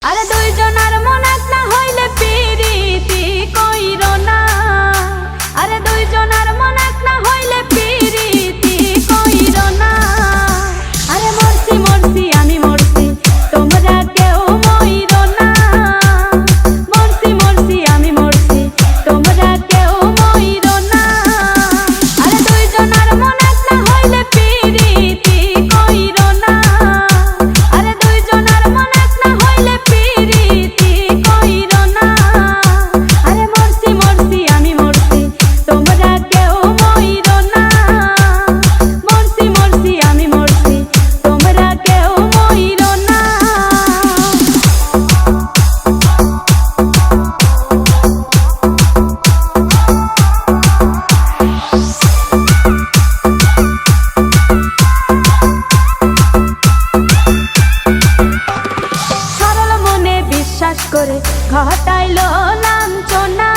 আরে দুইজনার মন এক না হইলে পিরিতি কইরো না। আরে দুইজনার মন এক না হইলে পিরিতি কইরো না। আরে মরছি মরছি আমি মরছি তোমরা কেউ মইরো না। মরছি মরছি আমি মরছি তোমরা কেউ মইরো না। আরে দুইজনার মন এক না হইলে পিরিতি কইরো না। আরে দুইজনার মন এক না হইলে পিরিতি কইরো না। আরে মরছি মরছি আমি মরছি তোমরা কেউ মইরো না। মরছি মরছি আমি মরছি তোমরা কেউ মইরো না। সরল মনে বিশ্বাস করে ঘটাইলো লাঞ্ছনা।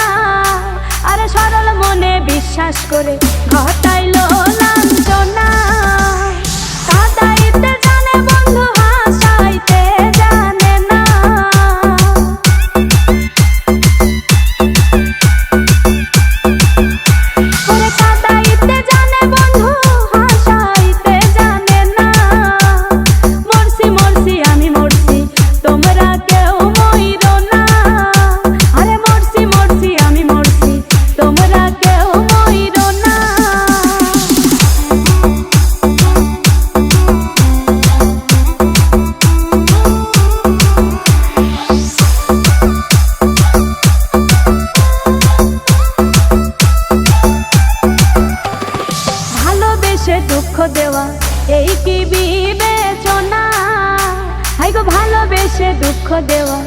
আরে সরল মনে বিশ্বাস করে ঘটাইলো লাঞ্ছনা। কাঁদাইতে জানে বন্ধু হাসাইতে জানে না। ওরে কাঁদাইতে জানে বন্ধু হাসাইতে জানে না। মরছি মরছি আমি মরছি তোমরা কেউ মইরো না। আরে মরছি মরছি আমি মরছি তোমরা কেউ মইরো না। ভালোবেসে দুঃখ দেওয়া এই কি বিবেচনা। হাই গো ভালোবেসে দুঃখ দেওয়া